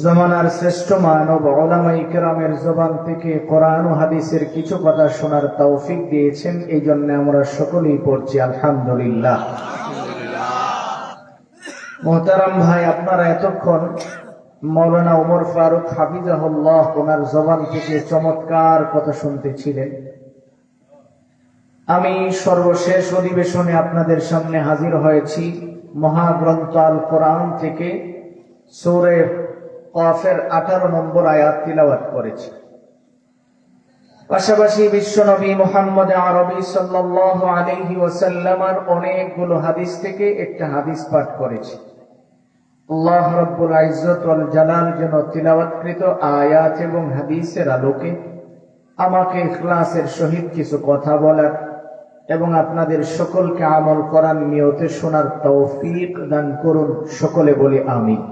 জমানার শ্রেষ্ঠ মানব উলামায়ে কেরামের জবান থেকে কোরআন ও হাদিসের কিছু কথা শোনার তৌফিক দিয়েছেন। এই জন্য আমরা সকলেই পড়ছি আলহামদুলিল্লাহ। মুহতারাম ভাই, আপনারা এতক্ষণ মাওলানা ওমর ফারুক হাফিজাহুল্লাহ ওনার জবান থেকে চমৎকার কথা শুনতেছিলেন। আমি সর্বশেষ অধিবেশনে আপনাদের সামনে হাজির হয়েছি মহাগ্রন্থ আল কোরআন থেকে সূরা কাফের 18 নম্বর আয়াত তিলাওয়াত করেছি। পাশাপাশি বিশ্বনবী মুহাম্মদ আরবি সাল্লাল্লাহু আলাইহি ওয়াসাল্লামের অনেকগুলো হাদিস থেকে একটা হাদিস পাঠ করেছি। আল্লাহ রাব্বুল ইজ্জত ওয়াল জালাল যেন তিলাওয়াতকৃত আয়াত এবং হাদিসের আলোকে আমাকে ইখলাসের সহিত কিছু কথা বলার এবং আপনাদের সকলকে আমল করার নিয়তে শোনার তৌফিক দান করুন। সকলে বলি আমিন।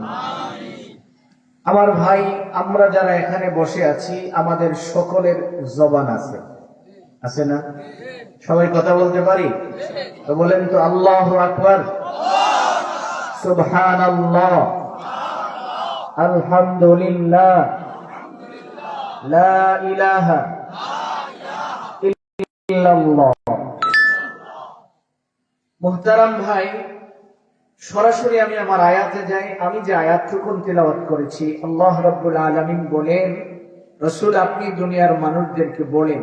আমার ভাই, আমরা যারা এখানে বসে আছি আমাদের সকলের জবান আছে, আছে না? সবাই কথা বলতে পারি তো বলেন তো আল্লাহু আকবার, সুবহানাল্লাহ, আলহামদুলিল্লাহ, লা ইলাহা ইল্লাল্লাহ। মুহতারাম ভাই, সরাসরি আমি আমার আয়াতে যাই। আমি যে আয়াতটুকু তিলাওয়াত করেছি, আল্লাহ রাব্বুল আলামিন বলেন, রাসূল আপনি দুনিয়ার মানুষদেরকে বলেন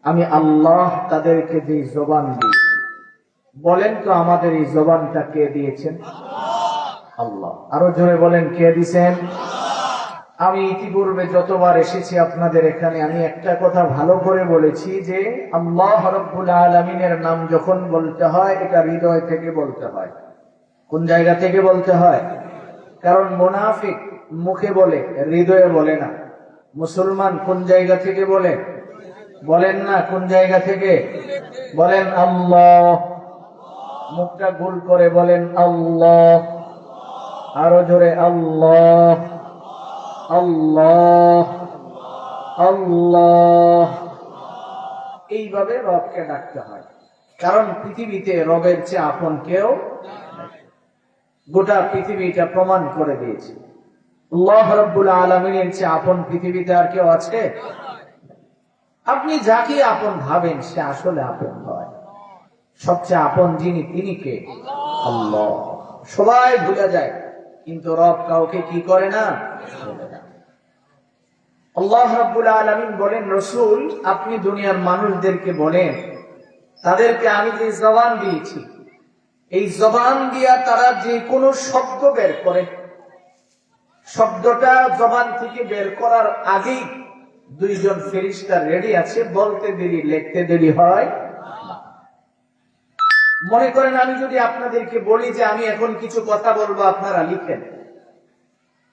আমি আল্লাহ তাদেরকে যে জবান দিয়েছি। বলেন তো আমাদের এই জবানটা কে দিয়েছেন? আল্লাহ। আরো জোরে বলেন, কে দিয়েছেন? আমি ইতিপূর্বে যতবার এসেছি আপনাদের এখানে আমি একটা কথা ভালো করে বলেছি যে আল্লাহ রাব্বুল আলামিনের নাম যখন বলতে হয় এটা হৃদয় থেকে বলতে হয়। কোন জায়গা থেকে বলতে হয়? কারণ মুনাফিক মুখে বলে, হৃদয়ে বলে না। মুসলমান কোন জায়গা থেকে বলে? বলেন না কোন জায়গা থেকে? বলেন আল্লাহ। মুখটা গোল করে বলেন আল্লাহ। আরো জোরে আল্লাহ, আল্লাহ, আল্লাহ। এইভাবে রবকে ডাকতে হয়, কারণ পৃথিবীতে রবের চেয়ে আপন কেউ, গোটা পৃথিবীটা প্রমাণ করে দিয়েছে আল্লাহ রাব্বুল আলামিনের চেয়ে আপন পৃথিবীতে আর কেউ আছে? আপনি যাকে আপন ভাবেন সে আসলে আপন হয়। সবচেয়ে আপন যিনি তিনি কে? আল্লাহ। সবাই ভুলে যায়, কিন্তু রব কাউকে কি করে না? আল্লাহ রাব্বুল আলামিন বলেন, রাসূল আপনি দুনিয়ার মানুষদেরকে বলেন তাদেরকে আমি যে জবান দিয়েছি এই জবান দিয়া তারা যে কোনো শব্দ বের করে, শব্দটা জবান থেকে বের করার আগেই দুইজন ফেরেশতা রেডি আছে, বলতে দেরি লিখতে দেরি হয়। মনে করেন আমি যদি আপনাদেরকে বলি যে আমি এখন কিছু কথা বলবো, আপনারা লিখেন।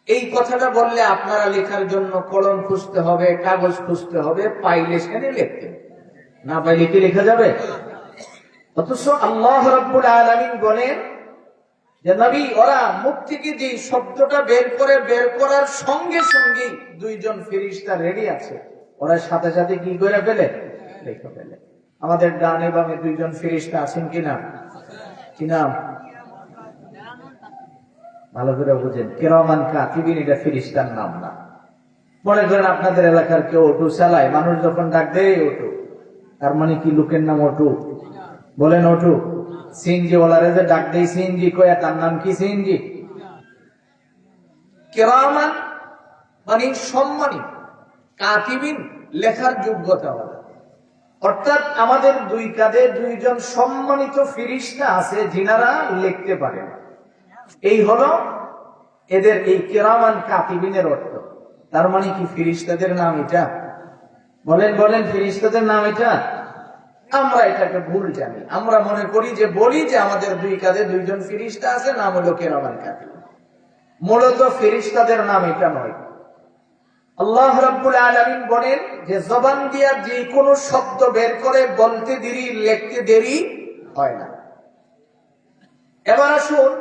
এই কথাটা বললে আপনারা লেখার জন্য কলম খুঁজতে হবে, কাগজ খুঁজতে হবে, পাইলে সেখানে লিখতে, না পাইলে কি লেখা যাবে? অথচ আল্লাহ রাব্বুল আলামিন বলেন যে নবী ওরা মুখ থেকে যে শব্দটা বের করে, বের করার সঙ্গে সঙ্গে দুইজন ফেরেশতা রেডি আছে, ওরা সাথে সাথে কি করে ফেলে? লিখে ফেলে। আমাদের ডানে বামে দুইজন ফেরেশতা আছেন কিনা? কি নাম? ভালো করে বুঝেন, কিরামান কাতিবিন, এটা ফেরেশতার নাম না। মনে করেন আপনাদের এলাকার কেউ অটো চালায়, মানুষ যখন ডাক দেয় অটো, তার মানে কি লোকের নাম অটো? বলেন অটো। সিএনজি ওয়ালারে যে ডাক দেয় সিএনজি কয়া, তার নাম কি? সিএনজি। কিরামান মানে সম্মানিত, কাতিবিন লেখার যোগ্যতা ওরা। অর্থাৎ আমাদের দুই কাঁধে দুইজন সম্মানিত ফেরেশতা আছে যিনারা লিখতে পারেন। এই হলো এদের এই কিরামান কাতিবিনের অর্থ। তার মানে কি ফেরেশতাদের নাম এটা? বলেন বলেন, ফেরেশতাদের নাম এটা? আমরা এটাকে ভুল জানি। আমরা মনে করি যে বলি যে আমাদের দুই কাঁধে দুইজন ফেরেশতা আছে, নাম হলো কিরামান কাতিবিন। মূলত ফেরেশতাদের নাম এটা নয়। আল্লাহ রাব্বুল আলামিন বলেন যে জবান দিয়া যে কোনো শব্দ বের করে বলতে দেরি লিখতে দেরি হয় না। এবার আসুন,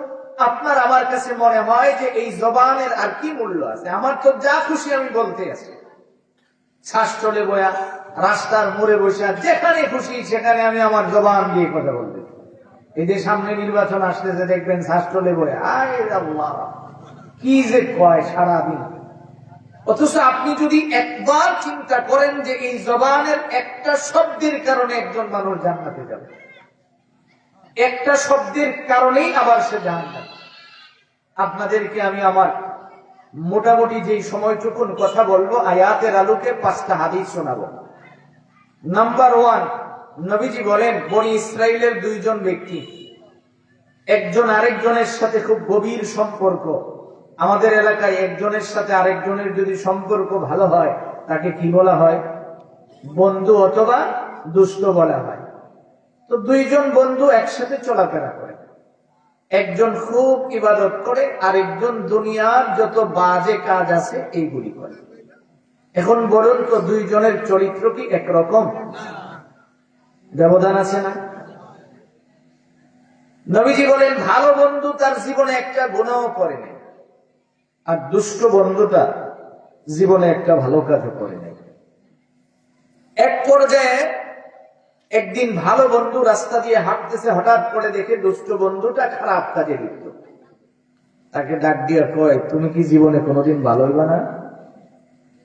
আপনার আমার কাছে মনে হয় যে এই জবানের আর কি মূল্য আছে? আমার তো যা খুশি আমি বলতে আছি, শ্বাসটলে বয়া, রাস্তার মোড়ে বসে, যেখানে খুশি সেখানে আমি আমার জবান দিয়ে কথা বলতে। এই যে সামনে নির্বাচন আসতেছে দেখবেন শ্বাসটলে বয়া, আয় আল্লাহ কি যে কয় সারাদিন। অথচ আপনি যদি একবার চিন্তা করেন যে এই জবানের একটা শব্দের কারণে একজন মানুষ জান্নাতে যাবে, একটা শব্দের কারণেই আবার সে জাহান্নামে। আপনাদেরকে আমি আমার মোটামুটি যেই সময়টুকুন কথা বলবো আয়াতের আলোকে 5টা হাদিস শোনাবো। নাম্বার 1, নবীজি বলেন বনি ইসরাইলের 2 জন ব্যক্তি, একজন আরেকজনের সাথে খুব গভীর সম্পর্ক। আমাদের এলাকায় একজনের সাথে আরেকজনের যদি সম্পর্ক ভালো হয় তাকে কি বলা হয়? বন্ধু অথবা দুষ্ট বলা হয়। তো 2 জন বন্ধু একসাথে চলাফেরা করে, একজন খুব ইবাদত করে, আরেকজন দুনিয়ার যত বাজে কাজ আছে এইগুলি করে। এখন বলুন তো 2 জনের চরিত্র কি একরকম? ব্যবধান আছে না? নবীজি বলেন ভালো বন্ধু তার জীবনে একটা গুনাহও করে নাই, আর দুষ্ট বন্ধুটা জীবনে একটা ভালো কাজও করে নাই। এক পর্যায়ে একদিন ভালো বন্ধু রাস্তা দিয়ে হাঁটতেছে, হঠাৎ করে দেখে দুষ্ট বন্ধুটা খারাপ কাজে লিপ্ত। তাকে ডাক দিয়ে কয়, তুমি কি জীবনে কোনোদিন ভালো হইবা না?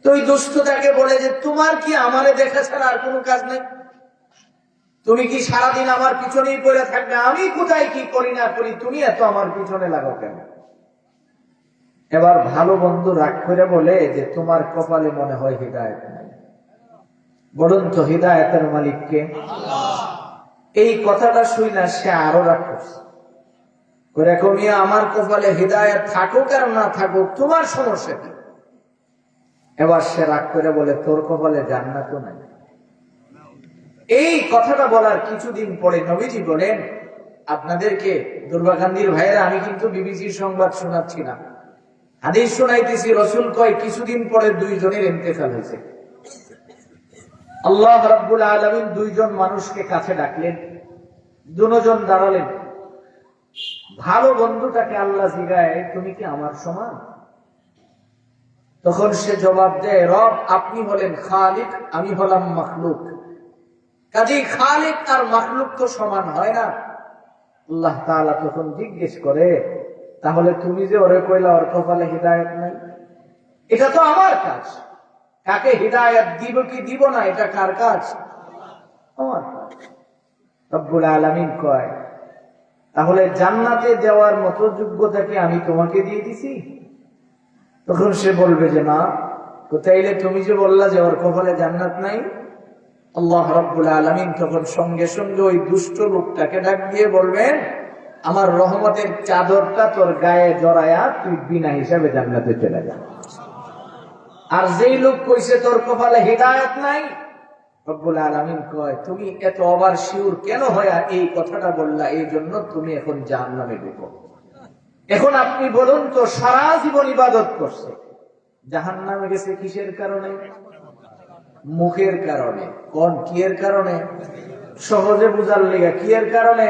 তো ওই দুষ্ট তাকে বলে যে তোমার কি আমারে দেখা ছাড়া আর কোনো কাজ নেই? তুমি কি সারাদিন আমার পিছনেই পড়ে থাকবে? আমি কোথায় কি করি না করি, তুমি এত আমার পিছনে লাগাও কেন? এবার ভালো বন্ধু রাগ করে বলে যে তোমার কপালে মনে হয় হিদায়াত নাই। বলুন তো হিদায়াতের মালিক কে? এই কথাটা শুই না সে আরো রাগ করছে, মিয়া আমার কপালে হিদায়াত থাকুক আর না থাকুক তোমার সমস্যা কি? এবার সে রাগ করে বলে তোর কপালে জান্নাতও নাই। এই কথাটা বলার কিছুদিন পরে নবীজি বলেন, আপনাদেরকে দুর্গাকান্দির ভাইয়েরা, আমি কিন্তু বিবিসির সংবাদ শোনাচ্ছি না, হাদিস শোনাইতেছি। রসুল কয় কিছুদিন পরে 2 জনের ইন্তেকাল হয়েছে। আল্লাহ রাব্বুল আলামিন 2 জন মানুষকে কাছে ডাকলেন, 2 জন দাঁড়ালেন। ভালো বন্ধুটাকে আল্লাহ জিগায়, তুমি কি আমার সমান? তখন সে জবাব দেয়, রব আপনি হলেন খালিক, আমি হলাম মাখলুক, কাজেই খালিক আর মাখলুক তো সমান হয় না। আল্লাহ তাআলা তখন জিজ্ঞেস করে, তাহলে তুমি যে ওরে কইলা ওর কপালে হিদায়াত নাই, এটা তো আমার কাজ। কাকে হিদায়াত দিব কি দিব না এটা কার কাজ? আমার কাজ। রব্বুল আলামিন কয়, তাহলে জান্নাতে যাওয়ার মতো যোগ্যতা কি আমি তোমাকে দিয়ে দিছি? তখন সে বলবে যে না। তাইলে তুমি যে বললা যে ওর কপালে জান্নাত নাই, আল্লাহ রাব্বুল আলামিন তখন সঙ্গে সঙ্গে ওই দুষ্ট লোকটাকে ডাক দিয়ে বলবেন, আমার রহমতের চাদরটা তোর গায়ে জড়ায়া তুই বিনা হিসাবে জান্নাতে চলে যা। আর যেই লোক কইছে তোর কপালে হিদায়াত নাই, রব্বুল আলামিন কয়, তুমি এত ওভার শিওর কেন হইয়া এই কথাটা বললা? এই জন্য তুমি এখন জাহান্নামে ঢুকো। এখন আপনি বলুন তো, সারা জীবন ইবাদত করছে, জাহান্নামে গেছে কিসের কারণে? মুখের কারণে। কোন কিয়ের কারণে? সহজে বুঝার লেগে কিয়ের কারণে?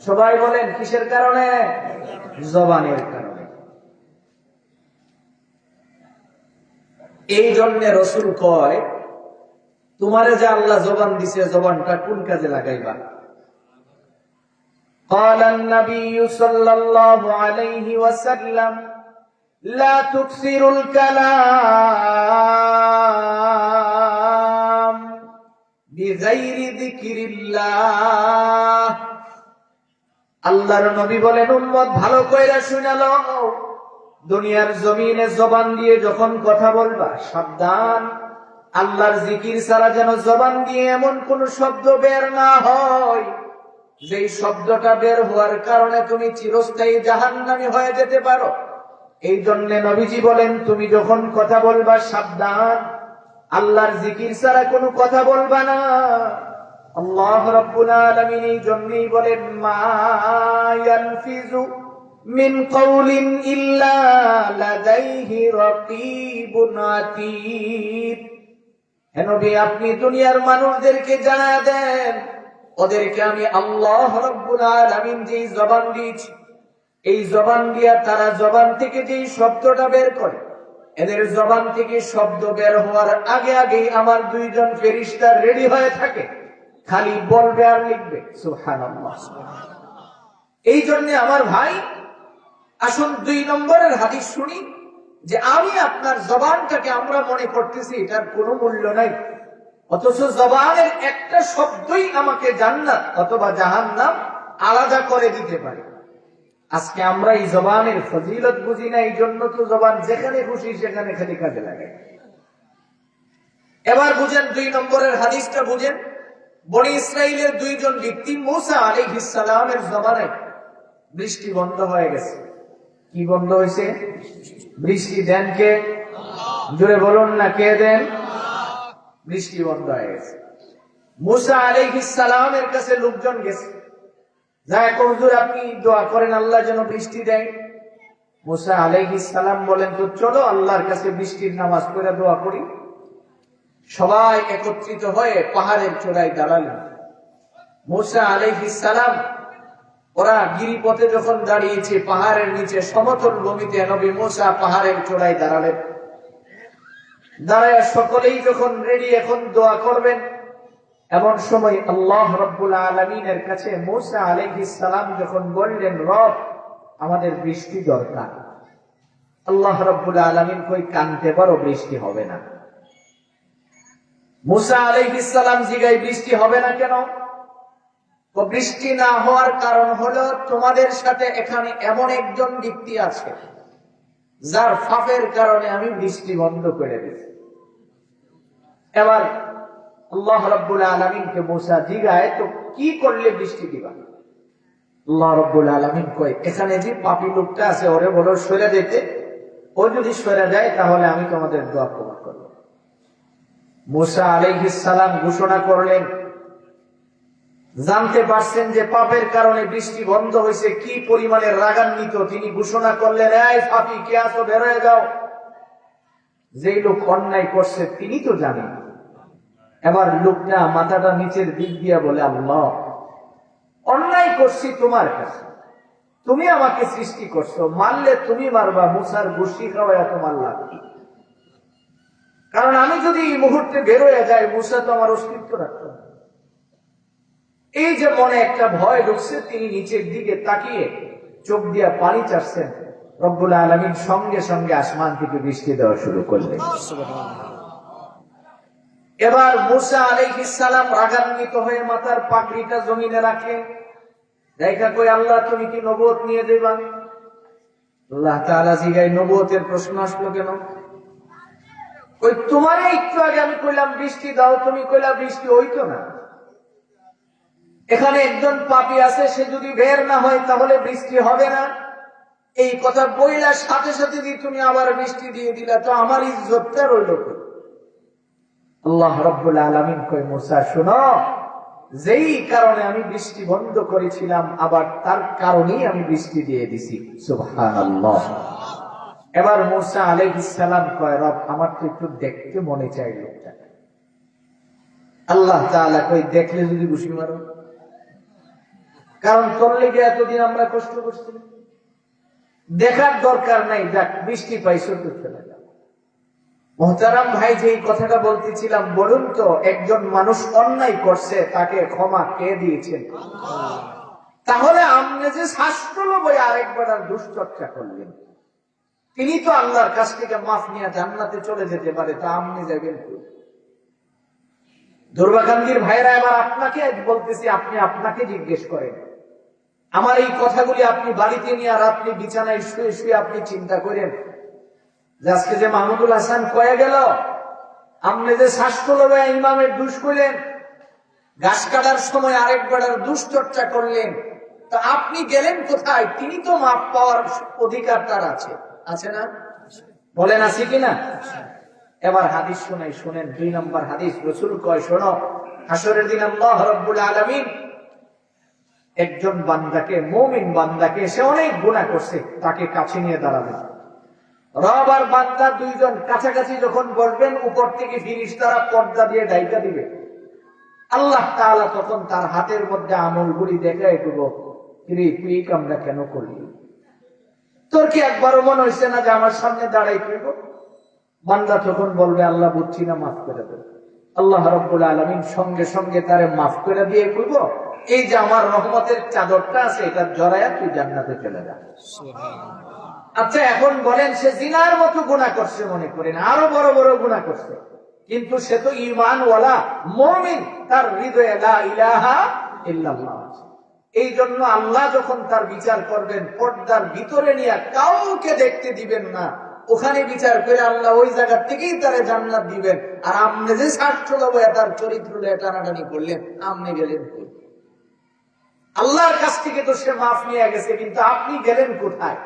সবাই বলেন কিসের কারণে? জবানের কারণে। এই জন্য রসুল কয়, তোমারে যে আল্লাহ জবান দিছে, জবানটা কোন কাজে লাগাইবা? قال النبي صلى الله عليه وسلم لا تكثر الكلام بغير ذكر الله। আল্লাহর নবী বলেন, উম্মত ভালো কইরা শুনে লও, দুনিয়ার জমিনে জবান দিয়ে যখন কথা বলবা সাবধান, আল্লাহর জিকির ছাড়া যেন জবান দিয়ে এমন কোন শব্দ বের না হয় যেই শব্দটা বের হওয়ার কারণে তুমি চিরস্থায়ী জাহান্নামী হয়ে যেতে পারো। এই জন্য নবীজি বলেন, তুমি যখন কথা বলবা সাবধান, আল্লাহর জিকির ছাড়া কোনো কথা বলবা না। আল্লাহ রাব্বুল আলামিন এই জন্যই বলেন, মা ইয়ালফিজু মিন কাউলিন ইল্লা লাদাইহি রাকীবুন আতীদ। হে নবী, আপনি দুনিয়ার মানুষদেরকে জানায়া দেন, ওদেরকে আমি আল্লাহ রাব্বুল আলামিন যেই জবান দিয়েছি, এই জবান দিয়া তারা জবান থেকে যেই শব্দটা বের করে, এদের জবান থেকে শব্দ বের হওয়ার আগে আগেই আমার 2 জন ফেরেশতা রেডি হয়ে থাকে, খালি বলবে আর লিখবে। সুবহানাল্লাহ। এই জন্য আমার ভাই, আসুন 2 নম্বরের হাদিস শুনি, যে আমি আপনার জবানটাকে আমরা মনে করতেছি এটার কোনো মূল্য নাই, অথচ জবানের একটা শব্দই আমাকে জান্নাত অথবা জাহান্নাম আলাদা করে দিতে পারে। আজকে আমরা এই জবানের ফজিলত বুঝি না, এই জন্য তো জবান যেখানে খুশি সেখানে খালি কাজে লাগে। এবার বুঝেন 2 নম্বরের হাদিসটা বুঝেন। বনি ইসরাইলের 2 জন ব্যক্তি, মূসা আলাইহিস সালামের জমানায় বৃষ্টি বন্ধ হয়ে গেছে। কি বন্ধ হয়েছে? বৃষ্টি দেন কে? জোরে বলুন না, কে দেন? বৃষ্টি বন্ধ হয়ে গেছে। মূসা আলাইহিস সালামের কাছে লোকজন গেছে, যায় হুজুর আপনি দোয়া করেন আল্লাহ যেন বৃষ্টি দেয়। মূসা আলাইহিস সালাম বলেন, তো চলো আল্লাহর কাছে বৃষ্টির নামাজ পড়ে দোয়া করি। সবাই একত্রিত হয়ে পাহাড়ের চূড়ায় দাঁড়ালেন। মূসা আলাইহিস সালাম ওরা গিরিপথে যখন দাঁড়িয়েছে, পাহাড়ের নিচে সমতল ভূমিতে নবী মূসা পাহাড়ের চূড়ায় দাঁড়ালেন। দাঁড়ায় সকলেই যখন রেডি এখন দোয়া করবেন, এমন সময় আল্লাহ রাব্বুল আলামিনের কাছে মূসা আলাইহিস সালাম যখন বললেন, রব আমাদের বৃষ্টি দরকার। আল্লাহ রাব্বুল আলামিন কই, কানতে পারো, বৃষ্টি হবে না। মূসা আলাইহিস সালাম জিগায়, বৃষ্টি হবে না কেন? বৃষ্টি না হওয়ার কারণ হলো তোমাদের সাথে এখানে এমন একজন ব্যক্তি আছে যার পাপের কারণে আমি বৃষ্টি বন্ধ করে দিয়েছি। এবার আল্লাহ রাব্বুল আলামিনকে মূসা জিগায়, তো কি করলে বৃষ্টি দিবা? আল্লাহ রাব্বুল আলামিন কয়, এখানে যে পাপী লোকটা আছে ওরে বলো সরে যেতে, ও যদি সরে যায় তাহলে আমি তোমাদের দোয়া কবুল করব। মূসা আলাইহিস সালাম ঘোষণা করলেন, জানতে পারছেন যে পাপের কারণে বৃষ্টি বন্ধ হয়েছে, কি পরিমাণের রাগান্বিত তিনি ঘোষণা করলেন, এই পাপী কে আছো, বের হয়ে যাও। যেই লোক অন্যায় করছে তিনি তো জানেন। এবার লোকটা মাথাটা নিচের দিক দিয়া বলে, আল্লাহ অন্যায় করছি তোমার কাছে, তুমি আমাকে সৃষ্টি করছো, মারলে তুমি মারবা, মূসার গোশি খাওয়া তোমার লাভ কি? কারণ আমি যদি এই মুহূর্তে বের হয়ে যাই, মূসা তো আমার অস্তিত্ব রাখতো না। এই যে মনে একটা ভয় ঢুকছে, তিনি নিচের দিকে তাকিয়ে চোখ দিয়া পানি চাচ্ছেন। রব্বুল আলামিন সঙ্গে সঙ্গে আসমান থেকে বৃষ্টি দেওয়া শুরু করলেন। এবার মূসা আলাইহিস সালাম রাগান্বিত হয়ে মাথার পাগড়িটা জমিনে রাখে, দেখা কই, আল্লাহ তুমি কি নবুয়ত নিয়ে দেবা? আল্লাহ তাআলা জিগায়, নবুয়তের প্রশ্ন আসলো কেন? ওই তোমার একটু আগে আমি কইলাম বৃষ্টি দাও, তুমি কইলা বৃষ্টি হইতো না। এখানে একজন পাপী আছে, সে যদি বের না হয় তাহলে বৃষ্টি হবে না। এই কথা বইলা সাথে সাথে যদি তুমি আবার বৃষ্টি দিয়ে দিলা, তো আমার ইজ্জতটা রইল কই? আল্লাহ রাব্বুল আলামিন কই, মূসা শোনো, যেই কারণে আমি বৃষ্টি বন্ধ করেছিলাম আবার তার কারণেই আমি বৃষ্টি দিয়ে দিছি। সুবহানাল্লাহ। এবার মূসা আলাইহিস সালাম কয়, রব আমার তো একটু দেখতে মনে চাই লোকটা। আল্লাহ তাআলা কই, দেখলে যদি ঘুষি মারো, কারণ তোর লেগে এতদিন আমরা কষ্ট করছি, দেখার দরকার নাই, যাক বৃষ্টি পাইছো তো চলে যাও। মুহতারাম ভাই, যে কথাটা বলতেছিলাম, বলুন তো একজন মানুষ অন্যায় করছে, তাকে ক্ষমা কে দিয়েছেন? তাহলে আপনি যে শাস্ত্র বই আরেকবার দুশ্চর্চা করলেন, তিনি তো আল্লাহর কাছ থেকে মাফ নিয়ে জান্নাতে চলে যেতে পারে, তা আপনি যাবেন? দুর্ভাগান্ধির ভাইরা, এবার আপনাকে বলতেছি, আপনি আপনাকে জিজ্ঞেস করেন। আমার এই কথাগুলি আপনি বাড়িতে নিয়ে আর আপনি বিছানায় শুয়ে শুয়ে আপনি চিন্তা করেন যে আজকে যে মাহমুদুল হাসান কয়ে গেল, আপনি যে শাস্ত্র ইমামের দুষ করলেন, গাছ কাটার সময় আরেক বেড়ার দুশ্চর্চা করলেন, তো আপনি গেলেন কোথায়? তিনি তো মাপ পাওয়ার অধিকার তার আছে, আছে না? বলেন আছে কিনা? এবার হাদিস শোনাই, শোনেন 2 নম্বর হাদিস। রাসূল কয়, শোনো, হাসরের দিন আল্লাহ রাব্বুল আলামিন একজন বান্দাকে, মুমিন বান্দাকে, সে অনেক গুনাহ করছে, তাকে কাছে নিয়ে দাঁড়াবেন। রব আর বান্দা 2 জন কাছাকাছি যখন বসবেন, উপর থেকে ফেরেশতারা পর্দা দিয়ে ঢাকা দিবে। আল্লাহ তাআলা তখন তার হাতের মধ্যে আমলগুলি দেখায় দেব, তুই এই কামটা কেন করলি? তোর কি একবারও মনে হয়েছে না যে আমার সামনে দাঁড়াই করব? বান্দা তখন বলবে, আল্লাহ বুঝছি না, মাফ করে দেব। আল্লাহ রাব্বুল আলামিন সঙ্গে সঙ্গে তারে মাফ করে দিয়ে কইব, এই যে আমার রহমতের চাদরটা আছে এটা জড়ায়া তুই জান্নাতে চলে যা। আচ্ছা এখন বলেন, সে জিনার মতো গুনাহ করছে মনে করেন, আরো বড় বড় গুনাহ করছে, কিন্তু সে তো ঈমানওয়ালা মুমিন, তার হৃদয়ে লা ইলাহা ইল্লাল্লাহ। এই জন্য আল্লাহ যখন তার বিচার করবেন, পর্দার ভিতরে নিয়ে কাউকে দেখতে দিবেন না, ওখানে বিচার করে আল্লাহ ওই জায়গা থেকেই তারা জান্নাত দিবেন। আর আপনি যে স্বার্থ লবো তার চরিত্র টানাটানি করলেন, আপনি গেলেন কই? আল্লাহর কাছ থেকে তো সে মাফ নিয়ে গেছে, কিন্তু আপনি গেলেন কোথায়?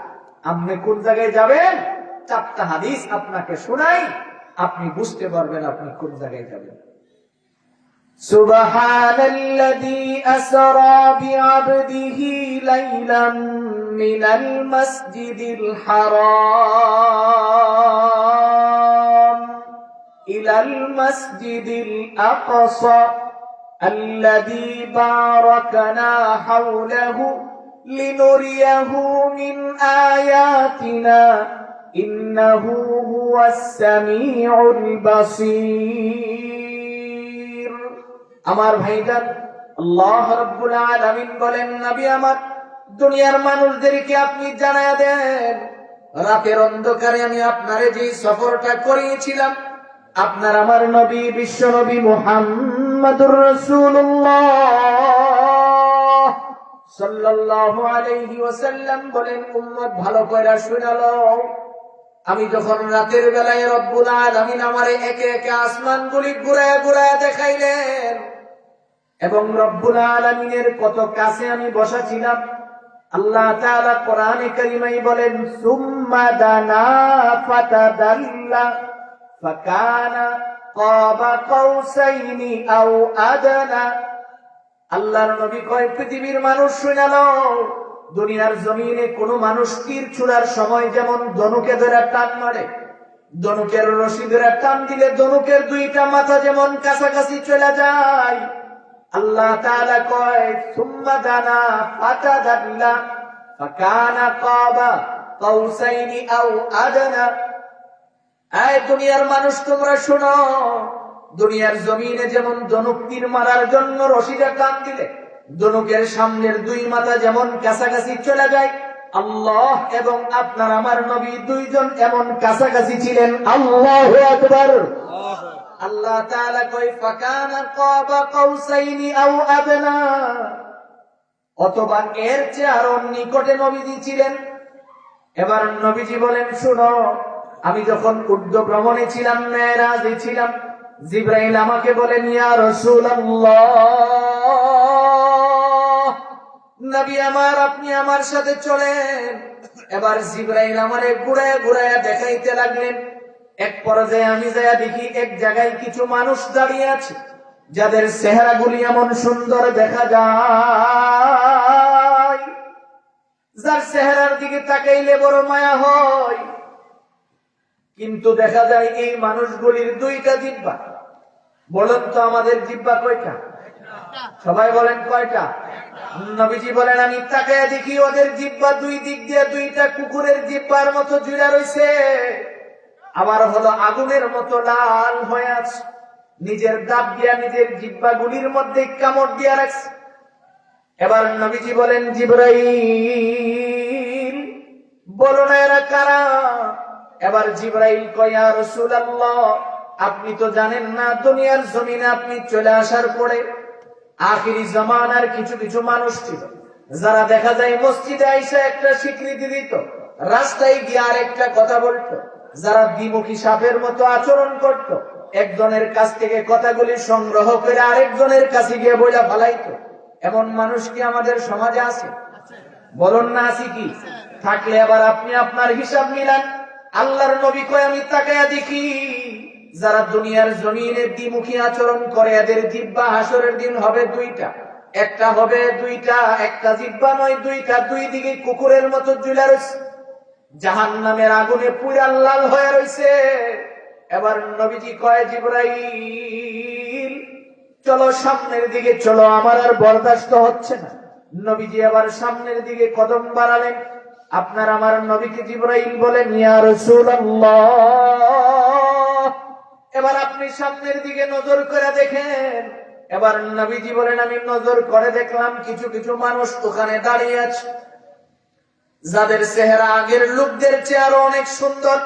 আপনি কোন জায়গায় যাবেন? 4টা হাদিস আপনাকে শোনাই, আপনি বুঝতে পারবেন আপনি কোন জায়গায় যাবেন। সুবহানাল্লাযী আসরা বিআবদিহি লাইলাম মিনাল মাসজিদিল হারাম ইলাল মাসজিদিল আকসা আল্লাযী বারাকনা হাওলাহু লিনুরিয়াহু মিন আয়াতিনা ইন্নাহু হুয়াস সামিউল বাসীর। আমার ভাইজান, আল্লাহ রাব্বুল আলামিন বলেন, নবী আমার, দুনিয়ার মানুষদেরকে আপনি জানায়া দেন, রাতের অন্ধকারে আমি আপনারে যে সফরটা করিয়েছিলাম, আপনার আমার নবী বিশ্ব নবী মুহাম্মদুর রাসূলুল্লাহ সাল্লাল্লাহু আলাইহি ওয়াসাল্লাম বলেন, উম্মত ভালো কইরা শুনে লও, আমি যখন রাতের বেলায় রব্বুল আলামিন আমারে একে একে আসমানগুলি ঘুরায়া ঘুরায়া দেখাইলেন, এবং রব্বুল আলামিনের কত কাছে আমি বসা ছিলাম। আল্লাহ তাআলা কোরআনে কারিমায় বলেন, সুম্মা দানা ফাতাদাল্লা ফাকানা কাবা কাউসাইনি আও আদনা। আল্লাহর নবী কয়, পৃথিবীর মানুষ শুনে নাও, দুনিয়ার জমিনে কোন মানুষ তীর ছুড়ার সময় যেমন ধনুকে ধরে টান মারে, ধনুকের রশি ধরে টান দিলে ধনুকের 2টা মাথা যেমন কাছাকাছি চলে যায়, আল্লাহ তাআলা কয়, সুম্মা দানা ফাতাদাল্লা ফাকানা কাবা কাউসাইনি আও আদনা। এই দুনিয়ার মানুষ তোমরা শোনো, দুনিয়ার জমিনে যেমন ধনুক তীর মারার জন্য রশিটা টান দিলে ধনুকের সামনের 2 মাথা যেমন কাছাকাছি চলে যায়, আল্লাহ এবং আপনার আমার নবী 2 জন এমন কাছাকাছি ছিলেন। আল্লাহু আকবার। আল্লাহ তাআলা কয়, ফাকানা কাবা কাউসাইনি আও আদনা, অথবা এর চেয়ে আরো নিকটে নবীজি ছিলেন। এবার নবীজি বলেন, শুনো, আমি যখন উর্ধ্ব ভ্রমণে ছিলাম, মেরাজে ছিলাম, জিবরাইল আমাকে বলেন, ইয়া রাসূলুল্লাহ, নবী আমার, আপনি আমার সাথে চলেন। এবার জিবরাইল আমারে ঘুরায়া ঘুরায়া দেখাইতে লাগলেন। এক পর্যায়ে আমি যায়া দেখি এক জায়গায় কিছু মানুষ দাঁড়িয়ে আছে, যাদের চেহারাগুলি এমন সুন্দর দেখা যায়, যার চেহারার দিকে তাকাইলে বড় মায়া হয়, কিন্তু দেখা যায় এই মানুষগুলির 2টা জিহ্বা। বলেন তো আমাদের জিহ্বা কয়টা? সবাই বলেন কয়টা? নবীজি বলেন, আমি তাকায়া দেখি ওদের জিহ্বা 2 দিক দিয়ে 2টা কুকুরের জিহ্বার মতো জুড়া রয়েছে, আবার হলো আগুনের মতো লাল হয়ে আছে। নিজের দাঁত দিয়া নিজের জিহ্বাগুলির মধ্যে কামড় দিয়া রাখছে। এবার নবীজি বলেন, জিবরাইল, বলো না এরা কারা? এবার জিবরাইল কয়, ইয়া রাসূলুল্লাহ, আপনি তো জানেন না, দুনিয়ার জমিনে আপনি চলে আসার পরে আখিরি জামানার কিছু কিছু মানুষ ছিল, যারা দেখা যায় মসজিদে আইসা একটা স্বীকৃতি দিত, রাস্তায় গিয়ে আরেকটা কথা বলতো, যারা দ্বিমুখী সাপের মতো আচরণ করত, একজনের কাছ থেকে কথাগুলি সংগ্রহ করে আরেকজনের কাছে গিয়ে বইলা ফালাইতো। এমন মানুষ কি আমাদের সমাজে আছে? বলুন না, আছে কি? থাকলে আবার আপনি আপনার হিসাব মিলান। আল্লাহর নবী কয়, আমি তাকায়া দেখি, যারা দুনিয়ার জমিনে দ্বিমুখী আচরণ করে, এদের জিহ্বা হাসরের দিন হবে 2টা। একটা হবে 2টা, একটা জিহ্বা নয় 2টা, 2 দিকে কুকুরের মতো ঝুলে রয়েছে, জাহান্নামের আগুনে পুড়ে লাল হয়ে রয়েছে। এবার নবীজি কয়, জিবরাইল, চলো সামনের দিকে চলো, আমার আর বরদাস্ত হচ্ছে না। নবীজি আবার সামনের দিকে কদম বাড়ালেন। আপনার আমার নবীকে জিবরাইল বলেন, ইয়া রাসূলুল্লাহ, এবার আপনি সামনের দিকে নজর করে দেখেন, এবার নবীজি বলেন, আমি নজর করে দেখলাম কিছু কিছু মানুষ ওখানে দাঁড়িয়ে আছে, যাদের চেহারা আগের লোকদের চেহারা অনেক সুন্দর।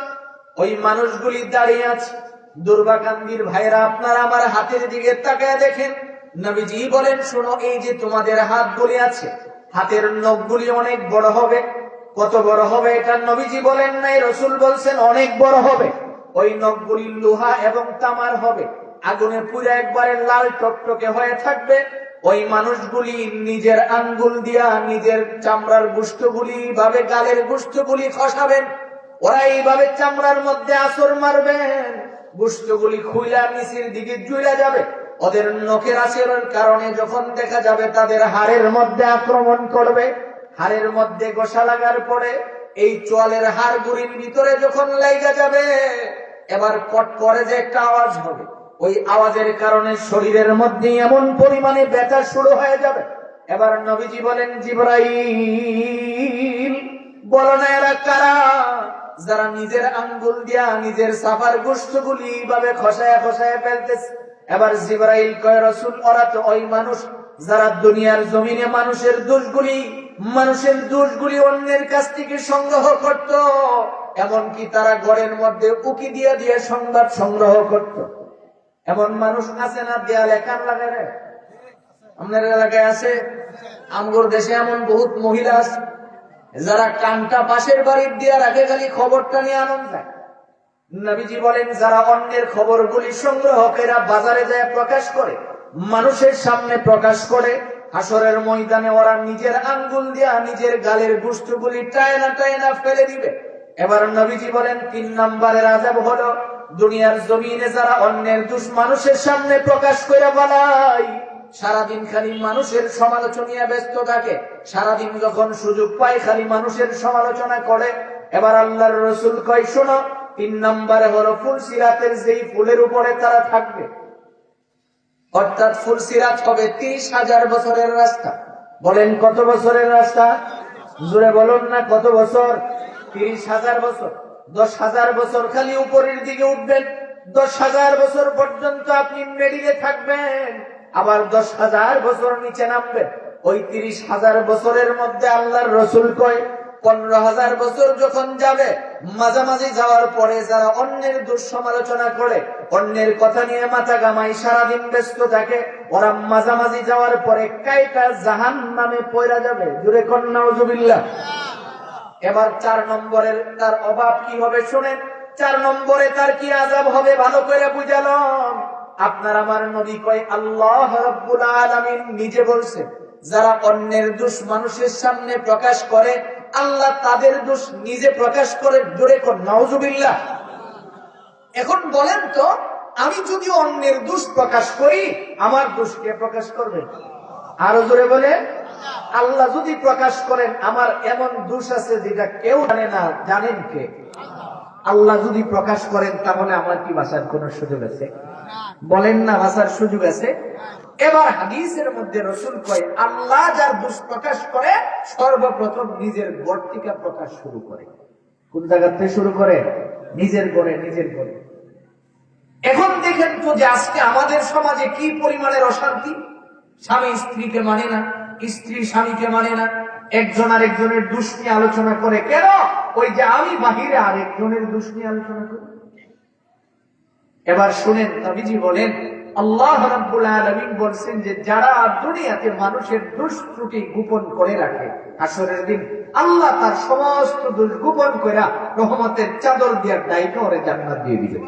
ওই মানুষগুলি দাঁড়িয়ে আছে। দুর্বাকান্দির ভাইরা, আপনারা আমার হাতের দিকে তাকায় দেখেন। নবীজি বলেন, শোনো, এই যে তোমাদের হাতগুলি আছে, হাতের নখগুলি অনেক বড় হবে। কত বড় হবে এটা নবীজি বলেন নাই, রসুল বলছেন অনেক বড় হবে। ওই নখগুলি লোহা এবং তামার হবে, আগুনে পুরো একবারে লাল টকটকে হয়ে থাকবে। ওই মানুষগুলি নিজের আঙ্গুল দিয়া নিজের চামড়ার গোশতগুলি ভাবে গালের গোশতগুলি খসাবেন। ওরা এইভাবে চামড়ার মধ্যে আসর মারবেন, গোশতগুলি খুইলা নিচের দিকে জুইলা যাবে। ওদের নখের আচরণের কারণে যখন দেখা যাবে তাদের হাড়ের মধ্যে আক্রমণ করবে, হাড়ের মধ্যে গোসা লাগার পরে এই চোয়ালের হাড়গুলির ভিতরে যখন লাইগা যাবে, এবার পট করে যে একটা আওয়াজ হবে, ওই আওয়াজের কারণে শরীরের মধ্যে এমন পরিমাণে ব্যথা শুরু হয়ে যাবে। এবার নবীজি বলেন, জিবরাইল, বলো না এরা কারা, যারা নিজের আঙ্গুল দিয়া নিজের সাফার গোশতগুলি ভাবে খসায় খসায় ফেলতেছে। এবার জিবরাইল কয়, রাসূল, ওরা তো ওই মানুষ যারা দুনিয়ার জমিনে মানুষের দোষগুলি অন্যের কাছ থেকে সংগ্রহ করত, এমনকি তারা ঘরের মধ্যে উকি দিয়ে দিয়ে সংবাদ সংগ্রহ করত। এমন মানুষ আছে না? দেয়ালে কান লাগায়। আপনার এলাকায় আছে, আমগোর দেশে এমন বহুত মহিলা আছে যারা কানটা পাশের বাড়ির দিয়ে রাখে, খালি খবরটা নিয়ে আনন্দ দেয়। নবীজি বলেন, যারা অন্যের খবরগুলি সংগ্রহ করে বাজারে যায় প্রকাশ করে, মানুষের সামনে প্রকাশ করে, হাসরের ময়দানে ওরা নিজের আঙ্গুল দিয়া নিজের গালের গোশতগুলি টায়না টায়না ফেলে দিবে। এবার নবীজি বলেন, 3 নম্বরের আযাব হলো দুনিয়ার জমিনে যারা অন্যের দোষ মানুষের সামনে প্রকাশ করে বলায়, সারাদিন খালি মানুষের সমালোচনায় ব্যস্ত থাকে, সারাদিন যখন সুযোগ পায় খালি মানুষের সমালোচনা করে। এবার আল্লাহর রাসূল কয়, শোনো, 3 নম্বরে হলো ফুলসিরাতের যেই ফুলের উপরে তারা থাকবে, অর্থাৎ ফুলসিরাত হবে 30,000 বছরের রাস্তা। বলেন কত বছরের রাস্তা? জোরে বলুন না, কত বছর? 30,000 বছর। 10,000 বছর খালি উপরের দিকে উঠবেন, 10,000 বছর পর্যন্ত আপনি মেডিলে থাকবেন, আবার 10,000 বছর নিচে নামবেন। ওই 30,000 বছরের মধ্যে আল্লাহর রাসূল কয়, 15,000 বছর যখন যাবে, মাঝামাঝি যাওয়ার পরে যারা অন্যের দোষ সমালোচনা করে, অন্যের কথা নিয়ে মাথা ঘামাই সারাদিন ব্যস্ত থাকে, ওরা মাঝামাঝি যাওয়ার পরে কাইটা জাহান্নামে পয়রা যাবে। জোরে কোন নাউজুবিল্লাহ। এবার 4 নম্বরের তার অভাব কি হবে শুনেন। 4 নম্বরে তার কি আযাব হবে ভালো করে বুঝালাম। আপনার আমার নবী কয়, আল্লাহ রাব্বুল আলামিন নিজে বলছেন, যারা অন্যের দোষ মানুষের সামনে প্রকাশ করে, আল্লাহ তাদের দোষ নিজে প্রকাশ করে। জোরে কোন নাউজুবিল্লাহ। এখন বলেন তো, আমি যদি অন্যের দোষ প্রকাশ করি, আমার দোষ কে প্রকাশ করবে? আরো জোরে বলে, আল্লাহ যদি প্রকাশ করেন, আমার এমন দোষ আছে যেটা কেউ জানে না, জানেন কে? আল্লাহ যদি প্রকাশ করেন, তাহলে আমার কি বাঁচার কোন সুযোগ আছে? বলেন না, বাঁচার সুযোগ আছে? এবার হাদিসের মধ্যে রাসূল কয়, আল্লাহ যার দোষ প্রকাশ করে, সর্বপ্রথম নিজের ঘর থেকে প্রকাশ শুরু করে। কোন জায়গা থেকে শুরু করে? নিজের ঘরে, নিজের ঘরে। এখন দেখেন তো যে আজকে আমাদের সমাজে কি পরিমাণের অশান্তি। স্বামী স্ত্রীকে মানে না, স্ত্রী স্বামীকে মানে না, একজন আরেকজনের দোষ নিয়ে আলোচনা করে। কেন? ওই যে আমি বাহিরে আরেকজনের দোষ নিয়ে আলোচনা করি। এবার শুনেন, নবীজি বলেন, আল্লাহ রাব্বুল আলামিন বলছেন যে যারা দুনিয়াতে মানুষের দোষ ত্রুটি গোপন করে রাখে, হাসরের দিন আল্লাহ তার সমস্ত দোষ গোপন করে রহমতের চাদর দিয়ে ডাইকে ওরে জান্নাত দিয়ে দিবেন।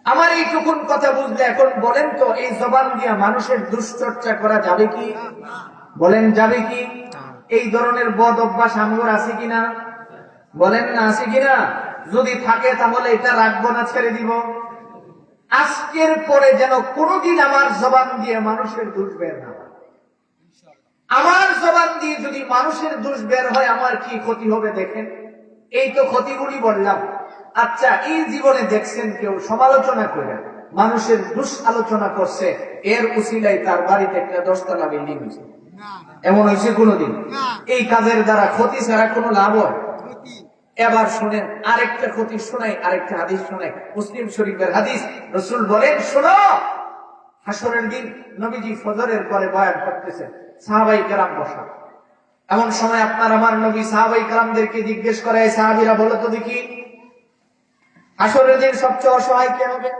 আমার এইটুকুন কথা বুঝলে এখন বলেন তো, এই জবান দিয়া মানুষের দুশ্চর্চা করা যাবে কি? বলেন যাবে কি? এই ধরনের বদ অভ্যাস আমার আছে কিনা? বলেন না, আছে কিনা? যদি থাকে তাহলে এটা রাখবো না, ছেড়ে দিব। আজকের পরে যেন কোনদিন আমার জবান দিয়ে মানুষের দোষ বের না হয়। আমার জবান দিয়ে যদি মানুষের দোষ বের হয়, আমার কি ক্ষতি হবে দেখেন। এই তো ক্ষতিগুলি বললাম। আচ্ছা, এই জীবনে দেখছেন কেউ সমালোচনা করে মানুষের দোষ আলোচনা করছে, এর উসিলায় তার বাড়িতে একটা 10তলা বিল্ডিং হয়েছে? এমন হয়েছে কোনদিন? এই কাজের দ্বারা ক্ষতি ছাড়া কোনো লাভ হয়? এবার শুনেন, আরেকটা ক্ষতি শোনাই, আরেকটা হাদিস শোনাই, মুসলিম শরীফের হাদিস। রাসূল বলেন, শোনো, হাসরের দিন নবীজি ফজরের পরে বয়ান করতেছেন, সাহাবাই কেরাম বসা। এমন সময় আপনার আমার নবী সাহাবাই কেরামদেরকে জিজ্ঞেস করে, সাহাবীরা বলো তো দেখি, হাসরের দিন সবচেয়ে অসহায় কে হবে?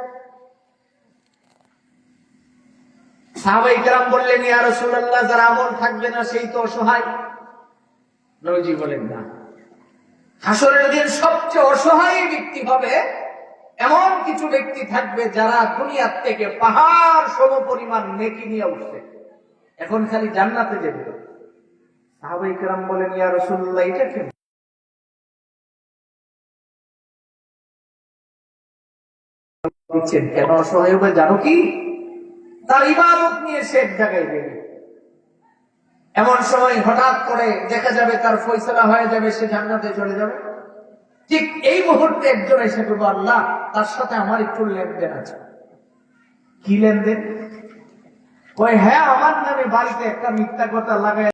সাহাবাই কেরাম বললেন, ইয়া রাসূলুল্লাহ, যারা আমল থাকবে না সেই তো অসহায়। নবীজি বলেন, না, হাসরের দিন সবচেয়ে অসহায় ব্যক্তি হবে এমন কিছু ব্যক্তি থাকবে যারা দুনিয়ার থেকে পাহাড় সম পরিমাণ নেকি নিয়ে উঠছে, এখন খালি জান্নাতে যেতে হবে। সাহাবাই কেরাম বলেন, ইয়া রাসূলুল্লাহ, এটা কেন? কেন অসহায় হবে জানো কি? তার ইবাদত নিয়ে সে এক জায়গায় গেলে এমন সময় হঠাৎ করে দেখা যাবে তার ফয়সালা হয়ে যাবে, সে জান্নাতে চলে যাবে। ঠিক এই মুহূর্তে একজন এসে বলবো, আল্লাহ, তার সাথে আমার একটু লেনদেন আছে। কি লেনদেন? ওই, হ্যাঁ, আমার নামে বাড়িতে একটা মিথ্যা কথা লাগায়